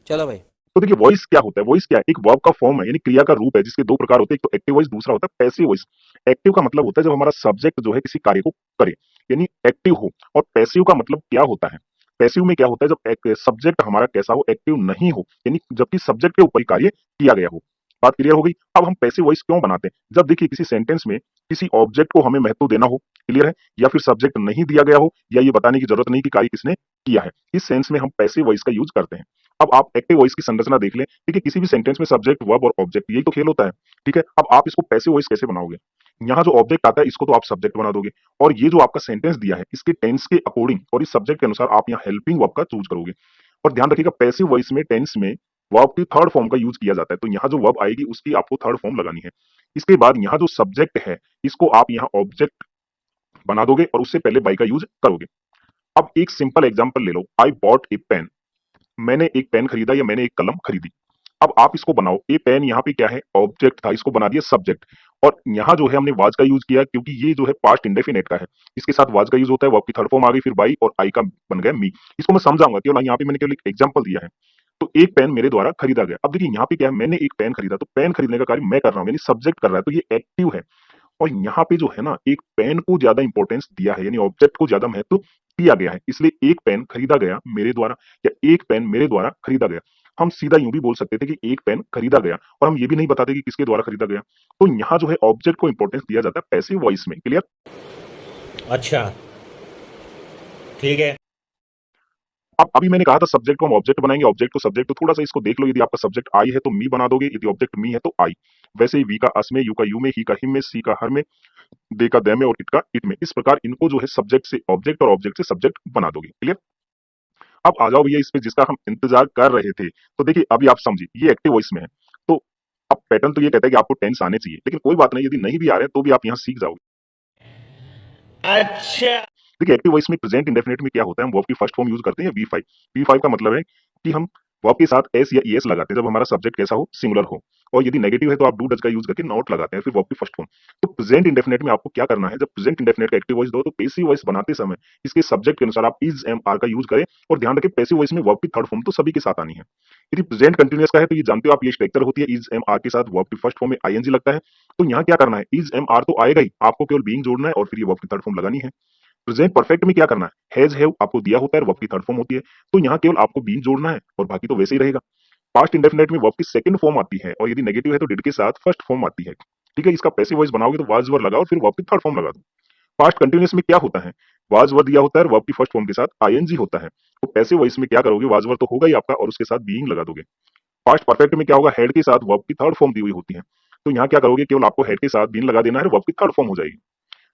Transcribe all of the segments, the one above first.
चलो भाई। तो देखिए वॉइस क्या होता है, वॉइस क्या है, एक वर्ब का फॉर्म है, यानी क्रिया का रूप है जिसके दो प्रकार होते हैं, एक तो एक्टिव वॉइस, दूसरा होता है पैसिव वॉइस। एक्टिव का मतलब होता है जब हमारा सब्जेक्ट जो है किसी कार्य को करे, यानी एक्टिव हो। और पैसिव का मतलब क्या होता है, पैसिव में क्या होता है जब एक सब्जेक्ट हमारा कैसा हो, एक्टिव नहीं हो, यानी जबकि सब्जेक्ट के ऊपर ही कार्य किया गया हो। बात क्लियर हो गई। अब हम पैसिव वॉइस क्यों बनाते हैं, जब देखिए किसी सेंटेंस में किसी ऑब्जेक्ट को हमें महत्व देना हो, क्लियर है, या फिर सब्जेक्ट नहीं दिया गया हो, या ये बताने की जरूरत नहीं कि कार्य किसने किया है, इस सेंस में हम पैसिव वॉइस का यूज करते हैं। अब आप एक्टिव वॉइस की संरचना देख लें, ठीक है, किसी भी सेंटेंस में सब्जेक्ट वर्ब और ऑब्जेक्ट यही तो खेल होता है। ठीक है, अब आप इसको पैसिव वॉइस कैसे बनाओगे, यहाँ जो ऑब्जेक्ट आता है इसको तो आप सब्जेक्ट बना दोगे, और ये जो आपका सेंटेंस दिया है इसके टेंस के अकॉर्डिंग और इस सब्जेक्ट के अनुसार आप यहाँ हेल्पिंग वर्ब का चूज करोगे। और ध्यान रखिएगा पैसिव वॉइस में टेंस में वर्ब की थर्ड फॉर्म का यूज किया जाता है, तो यहाँ जो वर्ब आएगी उसकी आपको थर्ड फॉर्म लगानी है। इसके बाद यहाँ जो सब्जेक्ट है इसको आप यहाँ ऑब्जेक्ट बना दोगे और उससे पहले बाई का यूज करोगे। अब एक सिंपल एग्जांपल ले लो, आई बॉट ए पेन, मैंने एक पेन खरीदा या मैंने एक कलम खरीदी। अब आप इसको बनाओ, ये पेन यहाँ पे क्या है, ऑब्जेक्ट था, इसको बना दिया सब्जेक्ट। और यहाँ जो है हमने वाज का यूज किया क्योंकि ये जो है पास्ट इंडेफिनेट का है, इसके साथ वाज का यूज होता है, वर्ब की थर्ड फॉर्म आ गई, फिर बाई और आई का बन गया मी। इसको मैं समझाऊंगा, केवल यहाँ पे मैंने केवल एक एग्जांपल दिया है। तो एक पेन मेरे द्वारा खरीदा गया, अब देखिए यहाँ पे क्या है, मैंने एक पेन खरीदा, तो पेन खरीदने का कार्य मैं कर रहा हूँ, यानी सब्जेक्ट कर रहा है, तो ये एक्टिव है। और यहाँ पे जो है ना, एक पेन को ज्यादा इंपॉर्टेंस दिया है, यानी ऑब्जेक्ट को ज्यादा महत्व दिया गया है, इसलिए एक पेन खरीदा गया मेरे द्वारा, या एक पेन मेरे द्वारा खरीदा गया। हम सीधा यूं भी बोल सकते थे कि एक पेन खरीदा गया, और हम ये भी नहीं बताते कि किसके द्वारा खरीदा गया। तो यहाँ जो है ऑब्जेक्ट को इंपॉर्टेंस दिया जाता है पैसिव वॉइस में, क्लियर। अच्छा, ठीक है। अब अभी मैंने कहा था सब्जेक्ट को हम ऑब्जेक्ट बनाएंगे, ऑब्जेक्ट को सब्जेक्ट, तो थोड़ा सा इसको देख लो, यदि आपका सब्जेक्ट आई है तो मी बना दोगे, यदि ऑब्जेक्ट मी है तो आई। वैसे ही वी का अस में, यू का यू में, ही का हिम में, सी का हर में, दे का दे में, और इट का इट में, इस प्रकार इनको जो है सब्जेक्ट से ऑब्जेक्ट और ऑब्जेक्ट से सब्जेक्ट बना दोगे, क्लियर। अब आ जाओ भैया इस पे जिसका हम इंतजार कर रहे थे, तो देखिए अभी आप समझिए ये एक्टिव वॉइस में है। तो अब पैटर्न तो ये कहता है कि आपको टेंस आने चाहिए, लेकिन कोई बात नहीं, यदि नहीं भी आ रहे हैं तो भी आप यहाँ सीख जाओगे। अच्छा। देखिए एक्टिव वॉइस में प्रेजेंट इंडेफिनिट में क्या होता है, हम वर्ब की फर्स्ट फॉर्म यूज करते हैं वी फाइव। वी फाइव का मतलब है कि हम वर्ब के साथ एस या ईएस लगाते हैं जब हमारा सब्जेक्ट कैसा हो, सिंगुलर हो। और यदि नेगेटिव है तो आप डू डज का यूज करके नॉट लगाते हैं, फिर वर्ब की फर्स्ट फॉर्म। तो प्रेजेंट इंडेफिनिट में आपको क्या करना है, जब प्रेजेंट इंडेफिनिट का एक्टिव वॉइस दो तो पैसिव वॉइस बनाते समय इसके सब्जेक्ट के अनुसार आप इज एम आर का यूज करें। और ध्यान रखें पैसिव वॉइस में वर्ब की थर्ड फॉर्म तो सभी के साथ आनी है। यदि प्रेजेंट कंटिन्यूअस का है तो ये जानते हो आप, ये स्ट्रक्चर होती है, इज एम आर के साथ वर्ब की फर्स्ट फॉर्म में आईएनजी लगता है। तो यहाँ क्या करना है, इज एम आर तो आएगा ही, आपको केवल बीइंग जोड़ना है और फिर ये वर्ब की थर्ड फॉर्म लगानी है। प्रेजेंट परफेक्ट में क्या करना है, हैज हैव आपको दिया होता है, वर्ब की थर्ड फॉर्म होती है, तो यहाँ केवल आपको बीइंग जोड़ना है और बाकी तो वैसे ही रहेगा। पास्ट इंडेफिनिट में वर्ब की सेकंड फॉर्म आती है, और यदि नेगेटिव है तो डिड के साथ फर्स्ट फॉर्म आती है। ठीक है, इसका पैसिव वॉइस बनाओगे तो वाज वर लगाओ, फिर वर्ब की थर्ड फॉर्म लगा दो। पास्ट कंटिन्यूअस में क्या होता है, वाज वर दिया होता है, वर्ब की फर्स्ट फॉर्म के साथ आईएनजी होता है। तो पैसिव वॉइस में क्या करोगे, वाज वर तो होगा ही आपका और उसके साथ बीइंग लगा दोगे। पास्ट परफेक्ट में क्या होगा, हेड के साथ वर्ब की थर्ड फॉर्म दी हुई होती है, तो यहाँ क्या करोगे, केवल आपको हेड के साथ बीइंग लगा देना है, वर्ब की थर्ड फॉर्म हो जाएगी।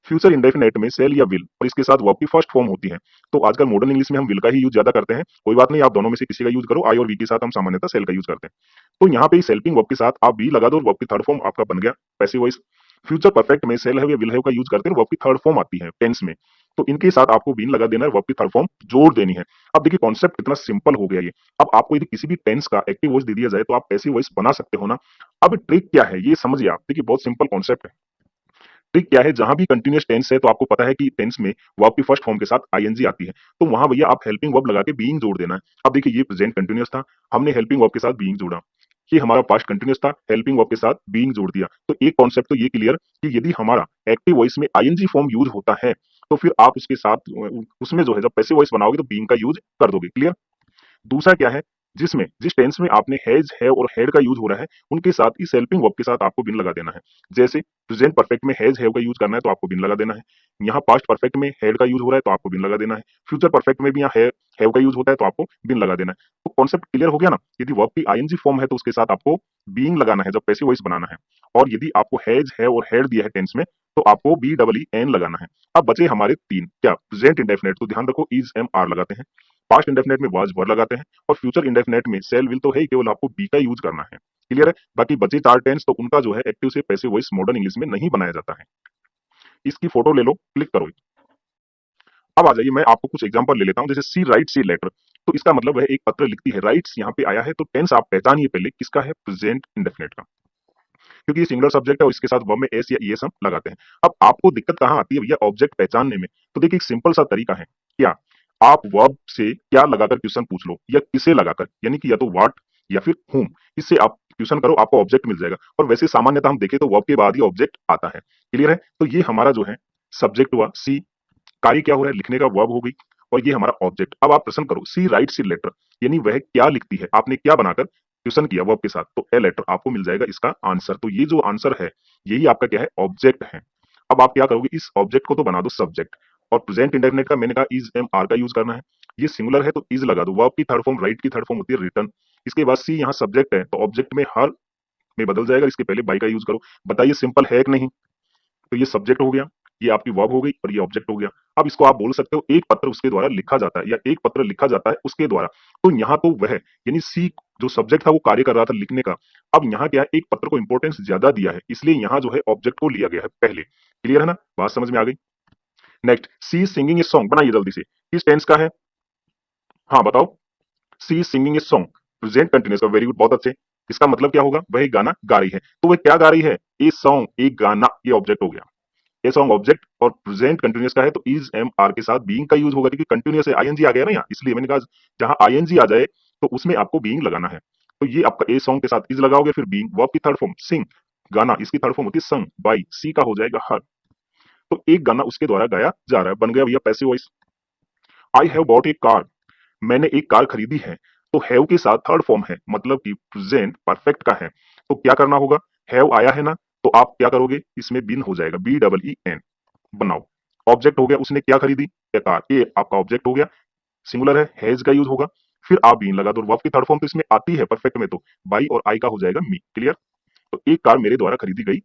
फ्यूचर इंडेफिनेट में सेल या विल और इसके साथ वर्ब की फर्स्ट फॉर्म होती है। तो आजकल मॉडर्न इंग्लिश में हम विल का ही यूज ज्यादा करते हैं, कोई बात नहीं, आप दोनों में से किसी का यूज करो, आई और वी के साथ हम सामान्यतः सेल का यूज करते हैं। तो यहाँ पे इस हेल्पिंग वर्ब के साथ आप वी लगा दो और वर्ब की थर्ड फॉर्म आपका बन गया पैसिव वॉइस। फ्यूचर परफेक्ट में सेल है या विल है का यूज करते हैं, वर्ब की थर्ड फॉर्म आती है टेंस में, तो इनके साथ आपको बीन लगा देना है, वर्ब की थर्ड फॉर्म जोड़ देनी है। अब देखिए कॉन्सेप्ट कितना सिंपल हो गया ये। अब आपको यदि किसी भी टेंस का एक्टिव वॉइस दे दिया जाए तो आप पैसिव वॉइस बना सकते हो ना। अब ट्रिक क्या है ये समझिए आप, देखिए बहुत सिंपल कॉन्सेप्ट है। ट्रिक क्या है, जहां भी कंटीन्यूअस टेंस है तो आपको पता है कि टेंस में वर्ब की फर्स्ट फॉर्म के साथ आईएनजी आती है, तो वहां भैया आप हेल्पिंग वर्ब लगा के बीइंग जोड़ देना है। अब देखिए ये प्रेजेंट कंटीन्यूअस था, हमने हेल्पिंग वर्ब के साथ बीइंग जोड़ा। ये हमारा पास्ट कंटीन्यूअस था, हेल्पिंग वर्ब के साथ बीइंग जोड़ दिया। तो एक कॉन्सेप्ट तो ये क्लियर कि यदि हमारा एक्टिव वॉइस में आईएनजी फॉर्म यूज होता है तो फिर आप उसके साथ उसमें जो है जब पैसिव वॉइस बनाओगे तो बीइंग का यूज कर दोगे, क्लियर। दूसरा क्या है, जिसमें जिस टेंस में आपने हैज है और हैड का यूज हो रहा है उनके साथ इस हेल्पिंग वर्ब के साथ आपको बिन लगा देना है। जैसे प्रेजेंट परफेक्ट में हैज हैव का यूज करना है तो आपको बिन लगा देना है। यहाँ पास्ट परफेक्ट में हैड का यूज हो रहा है तो आपको बिन लगा देना है। फ्यूचर परफेक्ट में भी यहाँ हैव का यूज होता है तो आपको बिन लगा देना है। तो कॉन्सेप्ट क्लियर हो गया ना, यदि वर्ब की आईएनजी फॉर्म है तो उसके साथ आपको बीइंग लगाना है जब पैसिव वॉइस बनाना है। और यदि आपको हैज है और हैड दिया है टेंस में तो आपको बी डबल ई एन लगाना है। अब बचे हमारे तीन, क्या प्रेजेंट इंडेफिनेट, तो ध्यान रखो इज एम आर लगाते हैं, पास्ट इंडेफिनेट में वाज वर लगाते हैं, और फ्यूचर इंडेफिनेट में सेल विल तो है ही, केवल आपको बी का यूज करना है, क्लियर है। बाकी बचे चार टेंस तो उनका जो है एक्टिव से पैसिव वॉइस मॉडर्न इंग्लिश में नहीं बनाया जाता है। इसकी फोटो ले लो, क्लिक करो। अब आ जाइए मैं आपको कुछ एग्जांपल ले लेता हूं, जैसे सी राइट सी लेटर, तो इसका मतलब है एक पत्र लिखती है, राइट्स यहाँ पे आया है, तो टेंस आप पहचानिए पहले किसका है, प्रेजेंट इंडेफिनेट का, क्योंकि ये सिंगुलर सब्जेक्ट है और इसके साथ वर्ब में एस या ईएस हम लगाते हैं। अब आपको दिक्कत कहाँ आती है भैया ऑब्जेक्ट पहचानने में, तो देखिए एक सिंपल सा तरीका है, क्या आप वर्ब से क्या लगाकर क्वेश्चन पूछ लो या किसे लगाकर, यानी कि या तो व्हाट या फिर whom, इससे आप क्वेश्चन करो, आपको ऑब्जेक्ट मिल जाएगा। और वैसे सामान्यतः हम देखें तो वर्ब के बाद ही ऑब्जेक्ट आता है। क्लियर है? तो ये हमारा जो है सब्जेक्ट हुआ, सी कार्य क्या हो रहा है, लिखने का वर्ब हो गई, और ये हमारा ऑब्जेक्ट। अब आप प्रश्न करो, सी राइट्स ए लेटर, यानी वह क्या लिखती है, आपने क्या बनाकर क्वेश्चन किया वर्ब के साथ, तो ए लेटर आपको मिल जाएगा इसका आंसर। तो ये जो आंसर है यही आपका क्या है, ऑब्जेक्ट है। अब आप क्या करोगे, इस ऑब्जेक्ट को तो बना दो सब्जेक्ट, और प्रेजेंट इंडेफिनिट का मैंने कहा इज एम आर का यूज करना है। ये सिंगुलर है तो इज लगा दो। वर्ब की थर्ड फॉर्म राइट की थर्ड फॉर्म होती है रिटर्न। इसके बाद सी यहाँ सब्जेक्ट है तो ऑब्जेक्ट में हर में बदल जाएगा, इसके पहले बाई का यूज करो। बताइए सिंपल है कि नहीं? तो ये सब्जेक्ट हो गया, ये आपकी वर्ब हो गई, और ये ऑब्जेक्ट हो गया। अब इसको आप बोल सकते हो एक पत्र उसके द्वारा लिखा जाता है, या एक पत्र लिखा जाता है उसके द्वारा। तो यहाँ तो वह यानी सी जो सब्जेक्ट था वो कार्य कर रहा था लिखने का। अब यहाँ क्या है, एक पत्र को इंपॉर्टेंस ज्यादा दिया है, इसलिए यहाँ जो है ऑब्जेक्ट को लिया गया है पहले। क्लियर है ना? बात समझ में आ गई? Next, she singing a song, बनाइए जल्दी से, किस टेंस का है? हाँ बताओ। She singing a song, present continuous का, वेरी गुड, बहुत अच्छे। इसका मतलब क्या होगा, वह एक गाना गा रही है। तो वह क्या गा रही है? ए सॉन्ग, एक गाना, ये ऑब्जेक्ट हो गया। ए सॉन्ग ऑब्जेक्ट, और प्रेजेंट कंटिन्यूअस का है तो इज एम आर के साथ बीइंग का यूज होगा, क्योंकि कंटिन्यूअस है, आईएनजी आ गया ना यहाँ, इसलिए मैंने कहा जहां आईएनजी आ जाए तो उसमें आपको बीइंग लगाना है। तो ये आपका ए सॉन्ग के साथ इज लगाओगे, फिर बीइंग। वर्ब की थर्ड फॉर्म सिंग, गाना, इसकी थर्ड फॉर्म होती है संग बाई, सी का हो जाएगा हर। तो एक गाना उसके द्वारा गाया जा रहा है, बन गया भैया passive voice. I have bought A car, मैंने एक कार खरीदी है। तो हैव के साथ थर्ड फॉर्म है, मतलब कि प्रेजेंट परफेक्ट का है। तो क्या करना होगा, हैव आया है ना, तो आप क्या करोगे, इसमें बिन हो जाएगा, बी डबल ई एन, बनाओ। ऑब्जेक्ट हो गया, उसने क्या खरीदी, ए कार, ये आपका ऑब्जेक्ट हो गया। सिंगुलर है, हैज का यूज होगा, फिर आप बीन लगा दो। वर्ब की थर्ड फॉर्म तो इसमें आती है परफेक्ट में, तो बाई और आई का हो जाएगा मी। क्लियर? तो एक कार मेरे द्वारा खरीदी गई है।